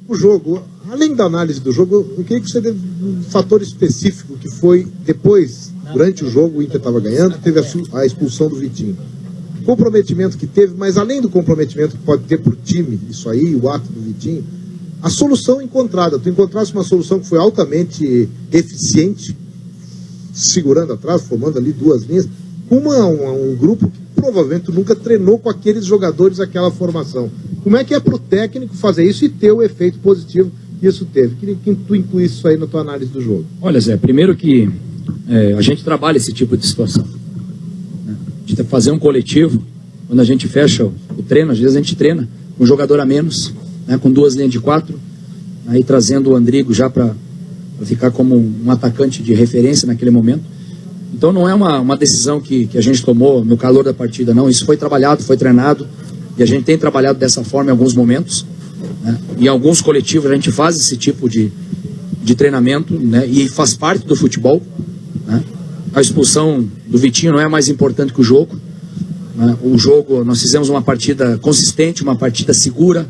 O jogo, além da análise do jogo, eu queria que você dê um fator específico que foi depois, durante o jogo, o Inter estava ganhando, teve a expulsão do Vitinho. O comprometimento que teve, mas além do comprometimento que pode ter para o time, isso aí, o ato do Vitinho, a solução encontrada. Tu encontraste uma solução que foi altamente eficiente, segurando atrás, formando ali duas linhas, com um grupo que provavelmente nunca treinou com aqueles jogadores aquela formação. Como é que é para o técnico fazer isso e ter o efeito positivo que isso teve? Queria que tu incluísse isso aí na tua análise do jogo. Olha, Zé, primeiro que a gente trabalha esse tipo de situação. Né? A gente tem que fazer um coletivo, quando a gente fecha o treino, às vezes a gente treina com um jogador a menos, né, com 2 linhas de 4, aí trazendo o Andrigo já para ficar como um atacante de referência naquele momento. Então não é uma decisão que a gente tomou no calor da partida, não. Isso foi trabalhado, foi treinado, e a gente tem trabalhado dessa forma em alguns momentos, né? Em alguns coletivos a gente faz esse tipo de treinamento, né? E faz parte do futebol, né? A expulsão do Vitinho não é mais importante que o jogo, né? O jogo, nós fizemos uma partida consistente, uma partida segura,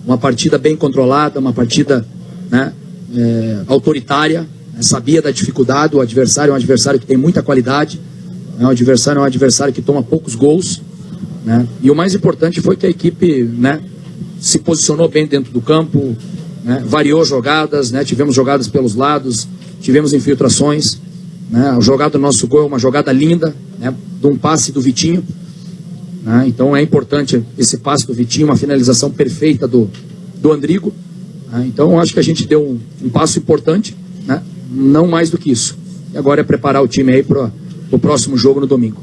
uma partida bem controlada, uma partida, né, autoritária, né? Sabia da dificuldade. O adversário é um adversário que tem muita qualidade, né? O adversário é um adversário que toma poucos gols, né? E o mais importante foi que a equipe, né, se posicionou bem dentro do campo, né, variou jogadas, né, tivemos jogadas pelos lados, tivemos infiltrações, né, a jogada do nosso gol é uma jogada linda, né, de um passe do Vitinho, né, então é importante esse passe do Vitinho, uma finalização perfeita do Andrigo, né, então eu acho que a gente deu um passo importante, né, não mais do que isso, e agora é preparar o time aí para o próximo jogo no domingo.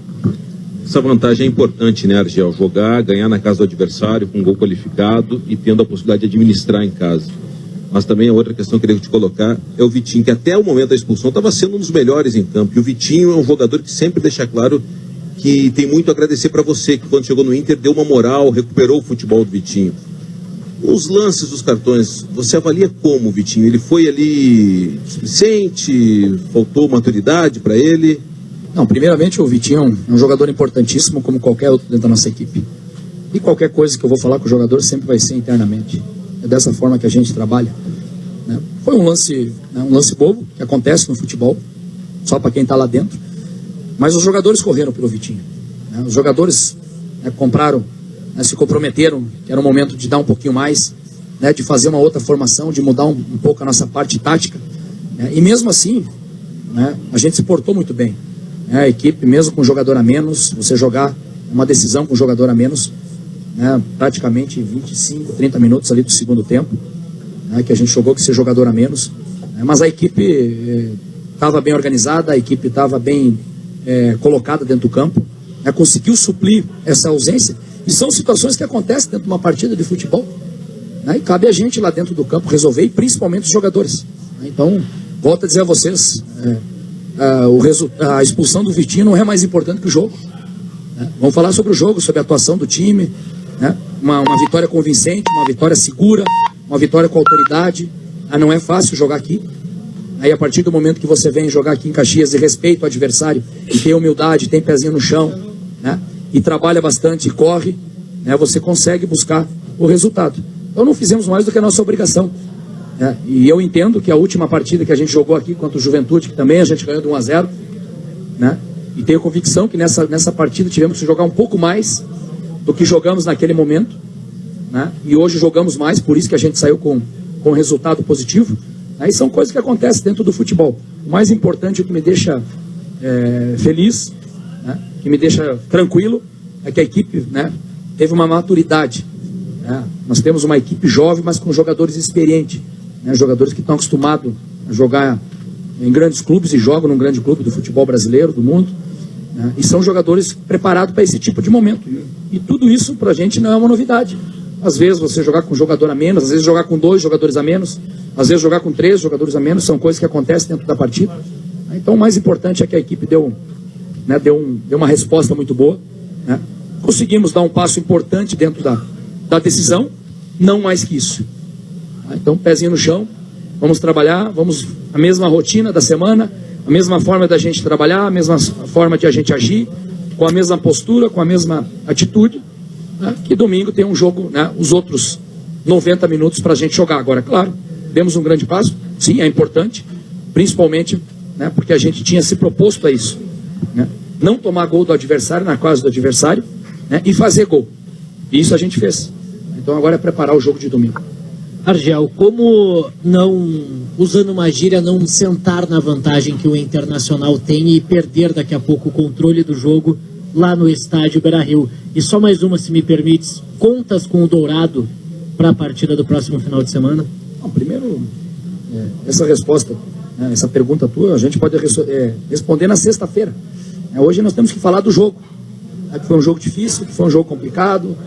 Essa vantagem é importante, né, Argel? Jogar, ganhar na casa do adversário com um gol qualificado e tendo a possibilidade de administrar em casa. Mas também a outra questão que eu queria te colocar é o Vitinho, que até o momento da expulsão estava sendo um dos melhores em campo. E o Vitinho é um jogador que sempre deixa claro que tem muito a agradecer para você, que quando chegou no Inter deu uma moral, recuperou o futebol do Vitinho. Os lances dos cartões, você avalia como, Vitinho? Ele foi ali displicente, faltou maturidade para ele? Não, primeiramente o Vitinho é um jogador importantíssimo como qualquer outro dentro da nossa equipe. E qualquer coisa que eu vou falar com o jogador sempre vai ser internamente. É dessa forma que a gente trabalha, né? Foi um lance bobo que acontece no futebol, só para quem está lá dentro. Mas os jogadores correram pelo Vitinho, né? Os jogadores, né, compraram, né, se comprometeram que era o momento de dar um pouquinho mais, né, de fazer uma outra formação, de mudar um pouco a nossa parte tática, né? E mesmo assim, né, a gente se portou muito bem. A equipe, mesmo com jogador a menos, você jogar uma decisão com jogador a menos, né, praticamente 25, 30 minutos ali do segundo tempo, né, que a gente jogou com esse jogador a menos, né, mas a equipe estava bem organizada, a equipe estava bem colocada dentro do campo, né, conseguiu suplir essa ausência, e são situações que acontecem dentro de uma partida de futebol, né, e cabe a gente lá dentro do campo resolver, e principalmente os jogadores, né. Então, volto a dizer a vocês, a expulsão do Vitinho não é mais importante que o jogo, né? Vamos falar sobre o jogo, sobre a atuação do time, né? Uma vitória convincente, uma vitória segura, uma vitória com autoridade. Não é fácil jogar aqui. Aí a partir do momento que você vem jogar aqui em Caxias e respeita o adversário, e tem humildade, tem pezinho no chão, né, e trabalha bastante e corre, né, você consegue buscar o resultado. Então não fizemos mais do que a nossa obrigação. E eu entendo que a última partida que a gente jogou aqui contra o Juventude, que também a gente ganhou de 1-0, né? E tenho convicção que nessa partida tivemos que jogar um pouco mais do que jogamos naquele momento, né? E hoje jogamos mais, por isso que a gente saiu com resultado positivo, né? E são coisas que acontecem dentro do futebol. O mais importante, o que me deixa feliz, né, que me deixa tranquilo, é que a equipe, né, teve uma maturidade, né? Nós temos uma equipe jovem, mas com jogadores experientes, né, jogadores que estão acostumados a jogar em grandes clubes e jogam num grande clube do futebol brasileiro, do mundo, né, e são jogadores preparados para esse tipo de momento. E tudo isso para a gente não é uma novidade. Às vezes você jogar com um jogador a menos, às vezes jogar com 2 jogadores a menos, às vezes jogar com 3 jogadores a menos, são coisas que acontecem dentro da partida. Então o mais importante é que a equipe deu uma resposta muito boa, né? Conseguimos dar um passo importante dentro da decisão, não mais que isso. Então, pezinho no chão, vamos trabalhar, a mesma rotina da semana, a mesma forma da gente trabalhar, a mesma forma de a gente agir, com a mesma postura, com a mesma atitude, né? Que domingo tem um jogo, né? Os outros 90 minutos para a gente jogar. Agora, claro, demos um grande passo, sim, é importante, principalmente, né, porque a gente tinha se proposto a isso, né, não tomar gol do adversário, na casa do adversário, né, e fazer gol. E isso a gente fez. Então agora é preparar o jogo de domingo. Argel, como não, usando uma gíria, não sentar na vantagem que o Internacional tem e perder daqui a pouco o controle do jogo lá no estádio Beira-Rio? E só mais uma, se me permites, contas com o Dourado para a partida do próximo final de semana? Não, primeiro, essa resposta, né, essa pergunta tua, a gente pode responder na sexta-feira. Hoje nós temos que falar do jogo, né, que foi um jogo difícil, que foi um jogo complicado,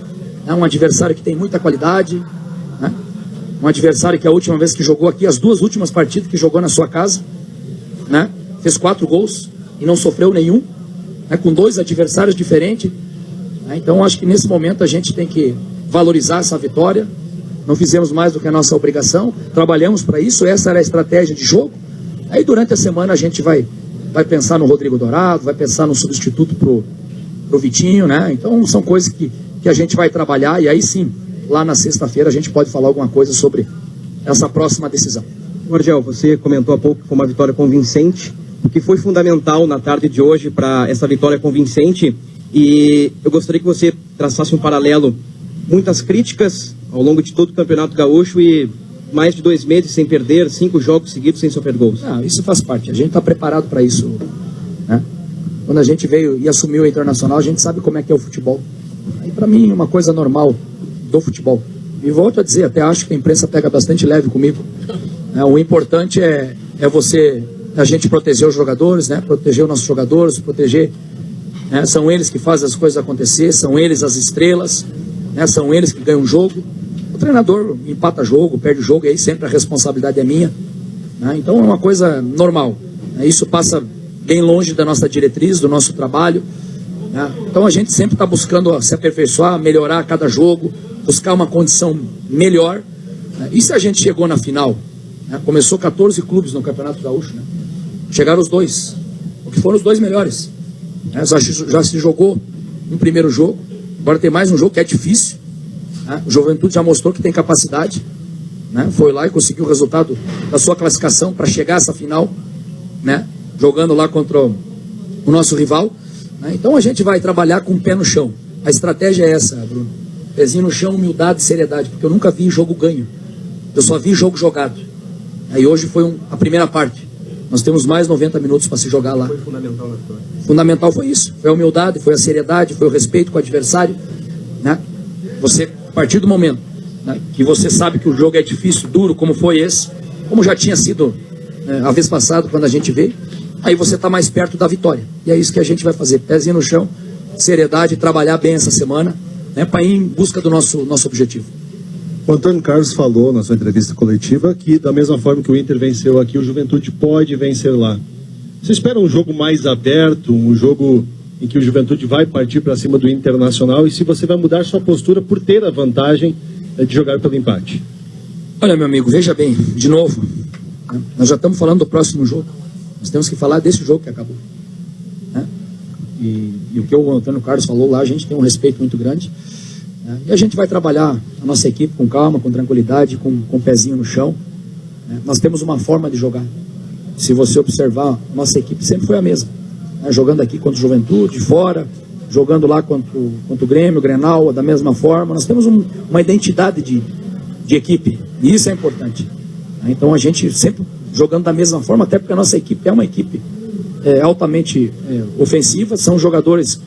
né, um adversário que tem muita qualidade, né, um adversário que a última vez que jogou aqui, as duas últimas partidas que jogou na sua casa, né, fez 4 gols e não sofreu nenhum, né, com 2 adversários diferentes. Né, então acho que nesse momento a gente tem que valorizar essa vitória. Não fizemos mais do que a nossa obrigação, trabalhamos para isso, essa era a estratégia de jogo. Aí durante a semana a gente vai pensar no Rodrigo Dourado, vai pensar no substituto pro Vitinho, né? Então são coisas que a gente vai trabalhar, e aí sim, lá na sexta-feira a gente pode falar alguma coisa sobre essa próxima decisão. Argel, você comentou há pouco que foi uma vitória convincente, o que foi fundamental na tarde de hoje para essa vitória convincente, e eu gostaria que você traçasse um paralelo. Muitas críticas ao longo de todo o Campeonato Gaúcho e mais de 2 meses sem perder, 5 jogos seguidos sem sofrer gols. Isso faz parte, a gente está preparado para isso, né? Quando a gente veio e assumiu o Internacional, a gente sabe como é que é o futebol. Aí para mim, uma coisa normal do futebol. E volto a dizer, até acho que a imprensa pega bastante leve comigo. O importante é a gente proteger os jogadores, né? Proteger os nossos jogadores, proteger, né? São eles que fazem as coisas acontecer, são eles as estrelas, né? São eles que ganham o jogo. O treinador empata jogo, perde jogo, e aí sempre a responsabilidade é minha, né? Então é uma coisa normal, né? Isso passa bem longe da nossa diretriz, do nosso trabalho, né? Então a gente sempre está buscando se aperfeiçoar, melhorar a cada jogo, buscar uma condição melhor, né? E se a gente chegou na final, né? Começou 14 clubes no Campeonato Gaúcho, né? Chegaram os 2, o que foram os 2 melhores, né? Já se jogou um primeiro jogo, agora tem mais um jogo que é difícil, né? O Juventude já mostrou que tem capacidade, né? Foi lá e conseguiu o resultado da sua classificação para chegar a essa final, né? Jogando lá contra o nosso rival, né? Então a gente vai trabalhar com o pé no chão. A estratégia é essa, Bruno: pezinho no chão, humildade e seriedade, porque eu nunca vi jogo ganho, eu só vi jogo jogado. Aí hoje foi a primeira parte, nós temos mais 90 minutos para se jogar lá. Foi fundamental na vitória. Fundamental foi isso, foi a humildade, foi a seriedade, foi o respeito com o adversário, né? Você, a partir do momento, né, que você sabe que o jogo é difícil, duro, como foi esse, como já tinha sido, né, a vez passada quando a gente veio, aí você está mais perto da vitória. E é isso que a gente vai fazer, pezinho no chão, seriedade, trabalhar bem essa semana, né, para ir em busca do nosso objetivo. O Antônio Carlos falou na sua entrevista coletiva que, da mesma forma que o Inter venceu aqui, o Juventude pode vencer lá. Você espera um jogo mais aberto, um jogo em que o Juventude vai partir para cima do Internacional, e se você vai mudar sua postura por ter a vantagem de jogar pelo empate? Olha, meu amigo, veja bem, de novo, né, nós já estamos falando do próximo jogo, nós temos que falar desse jogo que acabou, né? E o que o Antônio Carlos falou lá, a gente tem um respeito muito grande, né? E a gente vai trabalhar a nossa equipe com calma, com tranquilidade, com o pezinho no chão, né? Nós temos uma forma de jogar. Se você observar, nossa equipe sempre foi a mesma, né? Jogando aqui contra o Juventude, fora, jogando lá contra o Grêmio, o Grenal, da mesma forma. Nós temos uma identidade de equipe, e isso é importante, né? Então a gente sempre jogando da mesma forma, até porque a nossa equipe é uma equipe altamente ofensiva, são jogadores,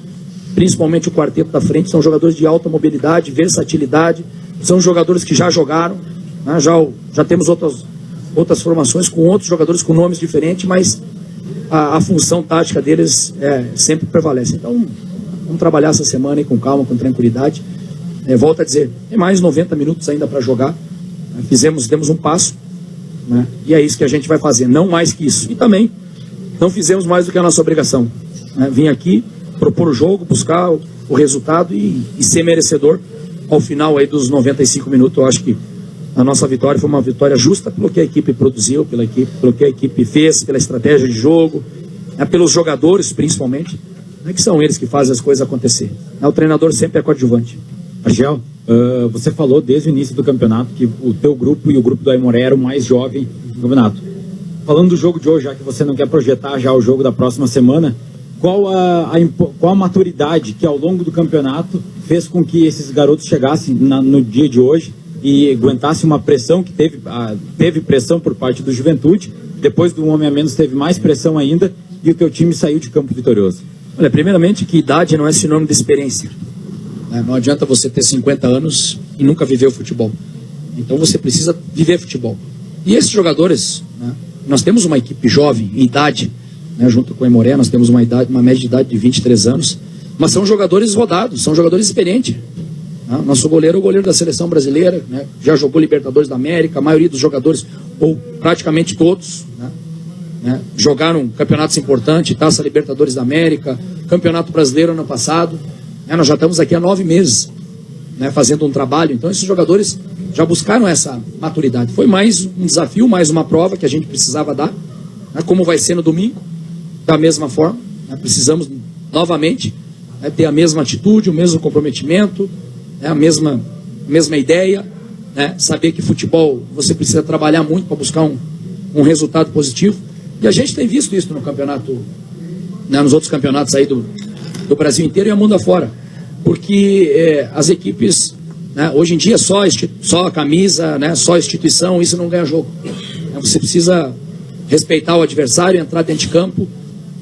principalmente o quarteto da frente, são jogadores de alta mobilidade, versatilidade, são jogadores que já jogaram, né? Já temos outras formações com outros jogadores com nomes diferentes, mas a função tática deles sempre prevalece. Então vamos trabalhar essa semana aí com calma, com tranquilidade. Volto a dizer, tem mais 90 minutos ainda para jogar, demos um passo, né? E é isso que a gente vai fazer, não mais que isso. E também não fizemos mais do que a nossa obrigação, né? Vim aqui propor o jogo, buscar o resultado e ser merecedor ao final aí dos 95 minutos. Eu acho que a nossa vitória foi uma vitória justa pelo que a equipe produziu, pelo que a equipe fez, pela estratégia de jogo, né? Pelos jogadores principalmente, né? Que são eles que fazem as coisas acontecer, né? O treinador sempre é coadjuvante. Argel, você falou desde o início do campeonato que o teu grupo e o grupo do Aimoré eram o mais jovem do campeonato. Falando do jogo de hoje, já que você não quer projetar já o jogo da próxima semana, qual a maturidade que ao longo do campeonato fez com que esses garotos chegassem no dia de hoje e aguentassem uma pressão que teve pressão por parte do Juventude, depois do homem a menos teve mais pressão ainda e o teu time saiu de campo vitorioso? Olha, primeiramente que idade não é sinônimo de experiência. Não adianta você ter 50 anos e nunca viver o futebol. Então você precisa viver futebol. E esses jogadores, né, nós temos uma equipe jovem em idade, né, junto com o Aimoré, nós temos uma média de idade de 23 anos, mas são jogadores rodados, são jogadores experientes. Né? Nosso goleiro é o goleiro da seleção brasileira, né, já jogou Libertadores da América, a maioria dos jogadores, ou praticamente todos, né, jogaram campeonatos importantes, Taça Libertadores da América, Campeonato Brasileiro ano passado. Nós já estamos aqui há 9 meses, né, fazendo um trabalho. Então esses jogadores já buscaram essa maturidade. Foi mais um desafio, mais uma prova que a gente precisava dar, né, como vai ser no domingo, da mesma forma, né, precisamos novamente, né, ter a mesma atitude, o mesmo comprometimento, né, a mesma ideia, né, saber que futebol você precisa trabalhar muito para buscar um resultado positivo. E a gente tem visto isso no campeonato, né, nos outros campeonatos aí do Brasil inteiro e a mundo afora, porque as equipes, né, hoje em dia só a camisa, né, só a instituição, isso não ganha jogo. Você precisa respeitar o adversário, entrar dentro de campo,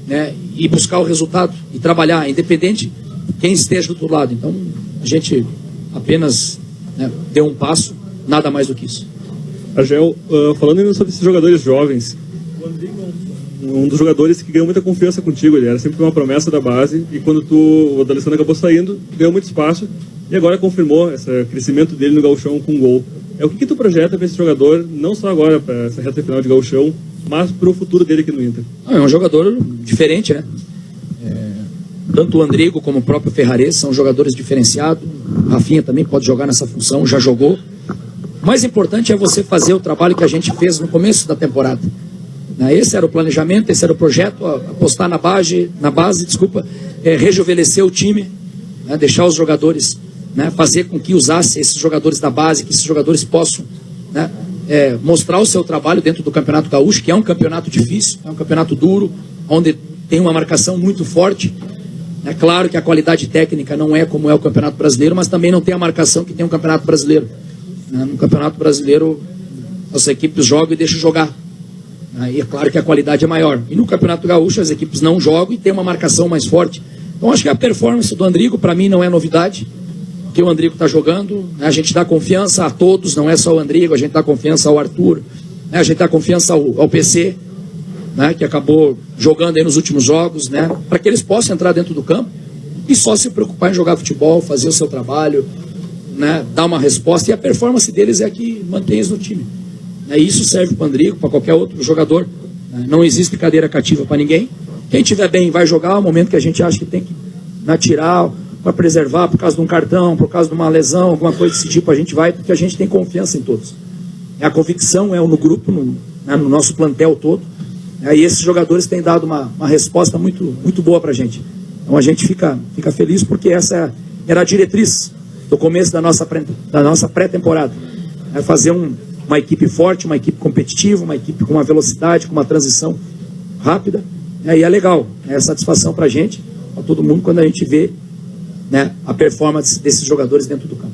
né, e buscar o resultado e trabalhar, independente de quem esteja do outro lado. Então a gente apenas, né, deu um passo, nada mais do que isso. Argel, falando ainda sobre esses jogadores jovens, o Andrigo é um dos jogadores que ganhou muita confiança contigo. Ele era sempre uma promessa da base e quando o D'Alessandro acabou saindo, ganhou muito espaço e agora confirmou esse crescimento dele no gauchão com gol. O que tu projeta para esse jogador, não só agora para essa reta final de gauchão, mas para o futuro dele aqui no Inter? É um jogador diferente, né? Tanto o Andrigo como o próprio Ferrarese são jogadores diferenciados. Rafinha também pode jogar nessa função, já jogou. O mais importante é você fazer o trabalho que a gente fez no começo da temporada. Esse era o planejamento, esse era o projeto, apostar na base, rejuvenescer o time, né, deixar os jogadores, né, fazer com que usasse esses jogadores da base, que esses jogadores possam, né, mostrar o seu trabalho dentro do Campeonato Gaúcho, que é um campeonato difícil, é um campeonato duro, onde tem uma marcação muito forte. É claro que a qualidade técnica não é como é o Campeonato Brasileiro, mas também não tem a marcação que tem o Campeonato Brasileiro. No Campeonato Brasileiro, as equipes jogam e deixam jogar. E é claro que a qualidade é maior. E no Campeonato Gaúcho as equipes não jogam e tem uma marcação mais forte. Então acho que a performance do Andrigo, para mim, não é novidade. Que o Andrigo está jogando, né? A gente dá confiança a todos, não é só o Andrigo, a gente dá confiança ao Arthur, né? A gente dá confiança ao PC, né? Que acabou jogando aí nos últimos jogos, né? Para que eles possam entrar dentro do campo e só se preocupar em jogar futebol, fazer o seu trabalho, né? Dar uma resposta. E a performance deles é que mantém eles no time. Isso serve para o Andrigo, para qualquer outro jogador. Não existe cadeira cativa para ninguém. Quem estiver bem vai jogar no momento que a gente acha que tem que, né, tirar para preservar por causa de um cartão, por causa de uma lesão, alguma coisa desse tipo, a gente vai, porque a gente tem confiança em todos. A convicção é no grupo, no nosso plantel todo. E esses jogadores têm dado uma resposta muito, muito boa para a gente. Então a gente fica feliz porque essa era a diretriz do começo da nossa pré-temporada. É fazer uma equipe forte, uma equipe competitiva, uma equipe com uma velocidade, com uma transição rápida. E é legal, é satisfação para a gente, para todo mundo, quando a gente vê, né, a performance desses jogadores dentro do campo.